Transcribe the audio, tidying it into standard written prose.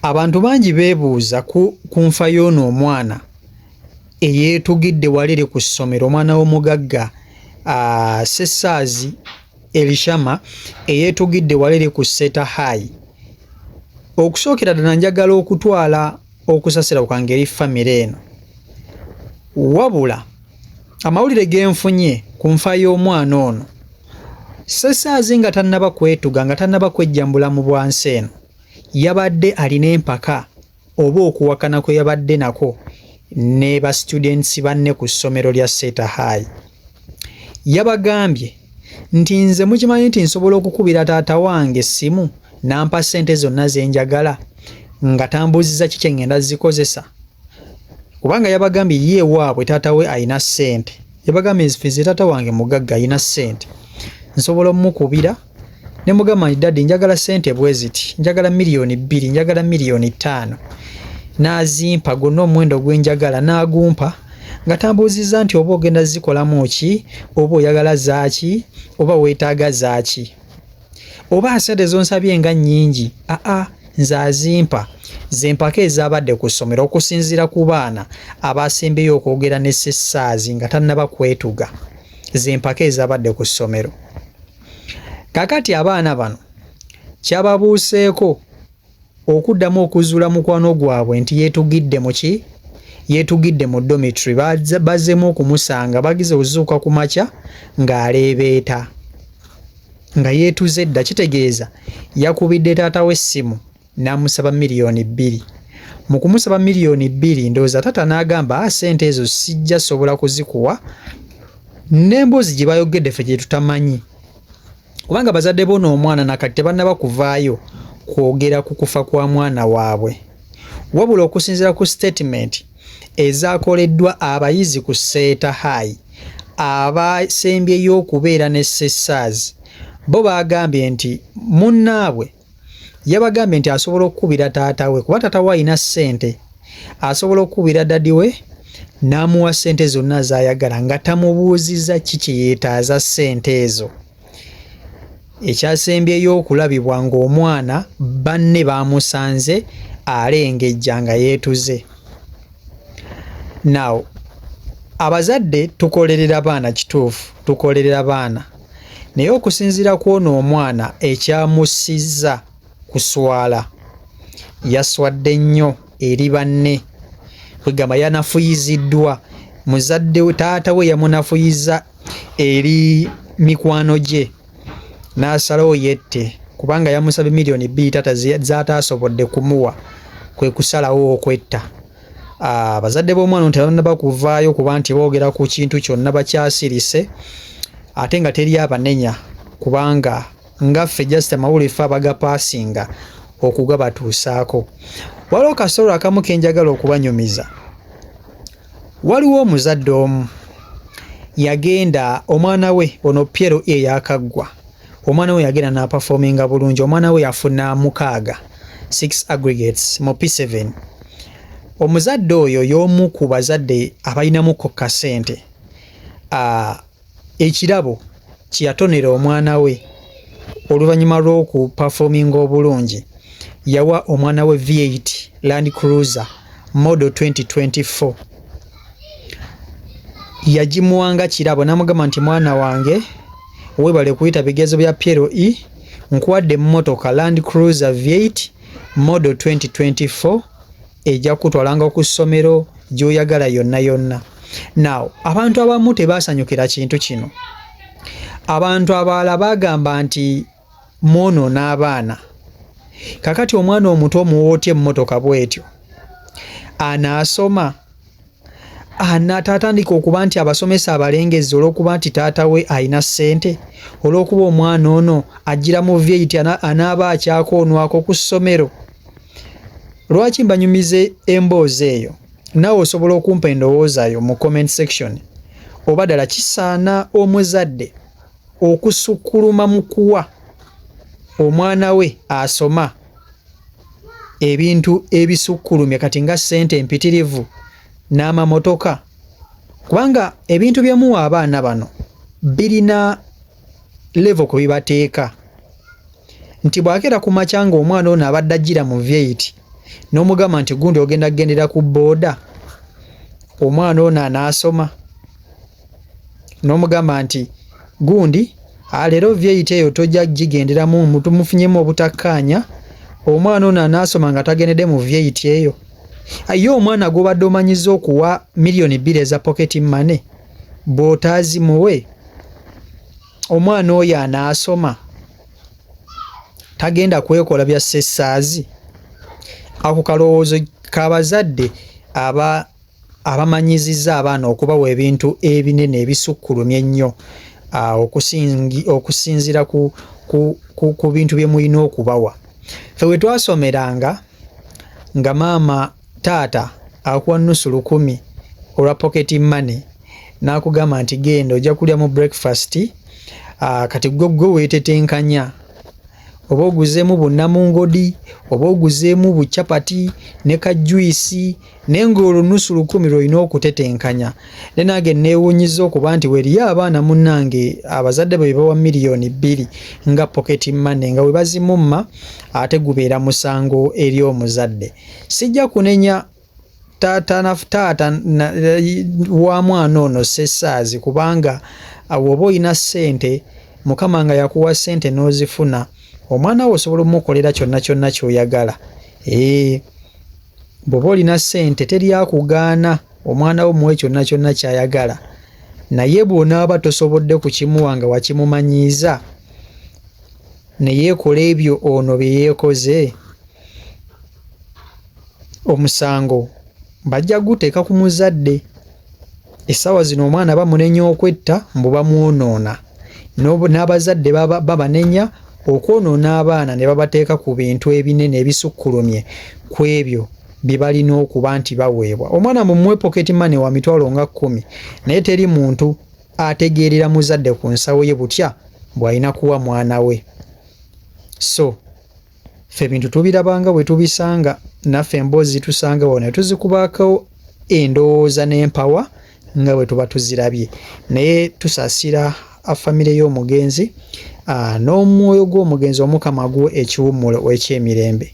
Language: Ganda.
Abantu bangi beebuuza ku nfa y'ono omwana eyeetugidde waliri ku ssomero, omwana w'omugagga Sessaazi Elishama eyeetugidde waliri ku Seta High. Okusookera ddala njagala okutwala okusasira kwange eri famire eno, wabula amawulire ge nfunye ku nfa y'omwana ono, Sessaazi nga tannaba kwetuga, nga tannaba kwejjambula mu bwansi eno, yabadde alina empaka oba okuwakana kwe yabadde nako ne ba students banne ku ssomero lya Seta High. Yabagambye nti nze mukimanyi nti nsobola okukubira taata wange essimu n'ampa ssente zonna ze njagala nga tambuuziza ki kye ngenda zikozesa. Kubanga yabagambye ye waabwe taata we alina ssente. Yabagambye nze taata wange mugagga alina ssente, nsobola omukubira ne mugamba nti daddy njagala ssente bwe ziti, njagala $2,000,000, njagala $5,000,000. N'azimpa gonna omuwendo gwe njagala n'agumpa nga tambuuziza nti oba ogenda zikolamu ki, oba oyagala zaaki, oba weetaaga zaaki, oba ssente zonsabye nga nnyingi. Nze azimpa ze mpaka ezabadde ku ssomero okusinziira ku baana abasembeyo okwogera ne Sessaazi nga tannaba kwetuga, ze mpaka ezabadde ku ssomero. Kakati abaana bano kyababuuseeko okuddamu okuzuula mukwano gwabwe nti yeetugidde mu ki, yeetugidde mu dormitory. Bazzemu okumusanga, bagize ozuuka ku makya ng'aleebeeta nga yeetuze dda, kitegeeza yakubidde taata we essimu n'amusaba $2,000,000. Mu kumusaba $2,000,000 ndowooza taata n'agamba ssente ezo sijja sobola kuzikuwa, n'emboozi gye bayogedde ffe gye tutamanyi, kubanga bazadde bono omwana nakati tebannaba kuvaayo kwogera ku kufa kwa mwana waabwe, wabula okusinziira ku statement ezaakoleddwa abayizi ku Seta High abasembyeyo okubeera ne Sessaazi, bo bagambye nti munnaabwe yabagambye nti asobola okukubira taata we, kuba taata we alina ssente, asobola okukubira dadi we n'amuwa ssente zonna z'ayagala nga tamubuuziza ki kye yeetaaza ssente ezo. Ekyasembyeyo okulabibwa ng'omwana banne bamusanze alengejja nga yeetuze. Now abazadde tukolerera baana, kituufu tukolerera baana, naye okusinziira ku ono omwana ekyamussizza kuswala, yaswadde nnyo eri banne, kwegamba yanafuyiziddwa. Muzadde we taata we yamunafuyiza eri mikwano gye, n'asalawo yette kubanga yamusabye $2,000,000 taata z'ataasobodde kumuwa, kwe kusalawo okwetta. Abazadde b'omwana ono tebannaba kuvaayo kuba nti boogera ku kintu kyonna bakyasirise, ate nga teri abanenya, kubanga ngaffe just amawulire ffe abagapaasinga okugabatuusaako. Waliwo kasolo akamu ke njagala okubanyumiza. Waliwo omuzadde omu yagenda, omwana we ono Piero eyakaggwa, omwana we yagenda n'apafominga bulungi, omwana we yafuna 6 aggregates mu P7. Omuzadde oyo y'omu ku bazadde abalinamuko kasente. Ekirabo kye yatonera omwana we oluvannyuma lw'okupafominga obulungi, yawa omwana we V8 Land Cruiser model 2024. Yagimuwanga kirabo n'amugamba nti mwana wange weebale kuyita bigezo bya Piero E, nkuwadde emmotoka Land Cruiser V8 model 2024 ejja kutwalanga ku ssomero gy'oyagala yonna yonna. Now abantu abamu tebaasanyukira kintu kino. Abantu abalala bagamba nti mwono n'abaana. Kakati omwana omuto omuwootya emmotoka bw'etyo anaasoma, anatatandika okuba nti abasomesa abalengezza olw'okuba nti taata we alina ssente, olw'okuba omwana ono ajjira mu V8 anaaba akyakoonwako ku ssomero. Lwaki mbanyumize emboozi eyo? Naawe osobola okumpa endowooza yo mu comment section. Oba ddala kisaana omuzadde okusukkuluma mu kuwa omwana we asoma ebintu ebisukkulumye kati nga ssente empitirivu n'amamotoka? Kubanga ebintu byemuwa abaana bano birina level kwe bibateeka, nti bw'akeera ku makya ng'omwana ono abadde ajjira mu V8 n'omugamba nti gundi ogenda kugendera ku booda, omwana ono anaasoma, n'omugamba nti gundi leero vyeyita eyo tojja gigenderamu mutumufunyemu obutakkaanya, omwana ono anaasoma nga tagendedde mu vyeyita eyo. Ye omwana gw'obadde omanyiza okuwa miliyoni 2 eza pocket money bw'otaazimuwe, omwana oyo anaasoma tagenda kwekola bya ssessaazi. Ako kalowoozo k'abazadde abamanyizizza abaana okubawa ebintu ebinene ebisukkulumye ennyo okusinziira ku bintu bye mulina okubawa. Ffe bwe twasomeranga nga maama taata akuwa nnusu 100 olwa pocket money n'akugamba nti genda ojja kulya mu breakfast, kati gwe weetetenkanya oba oguzeemu bunnamungodi oba oguzeemu bucapati ne kajuyisi naye ng'olwo nnusu 100 lw'olina okutetenkanya. Ne nange neewuunyiza okuba nti weriyo abaana munnange abazadde bwe bawa miliyoni 2 nga pocket money nga we bazimumma ate gubeera musango eri omuzadde. Sijja kunenya taata wa mwana ono ssessaazi, kubanga bw'oba olina ssente, Mukama nga yakuwa ssente n'ozifuna, omwana wo osobola omukolera kyonna kyonna ky'oyagala. Bw'oba olina ssente teri akugaana omwana wo muwe kyonna kyonna ky'ayagala, naye bw'onaaba tosobodde kukimuwa nga wakimumanyiiza ne yeekola ebyo ono bye yeekoze, omusango bajja guteeka ku muzadde. Essaawa zino omwana bamunenya okwetta mbu bamwonoona, n'abazadde babanenya okwonoona abaana ne babateeka ku bintu ebinene ebisukkulumye ku ebyo bye balina okuba nti baweebwa. Omwana mumuwe pocket money wa mitwalo nga 10, naye teri muntu ategeerera muzadde ku nsawo ye butya bw'alina kuwa mwana we. So ffe bintu tubirabanga bwe tubisanga, naffe emboozi tusanga wona ne tuzikubaako endowooza n'empawa nga bwe tuba tuzirabye, naye tusaasira famire y'omugenzi n'omwoyo gw'omugenzi Omukama guwe ekiwummulo eky'emirembe.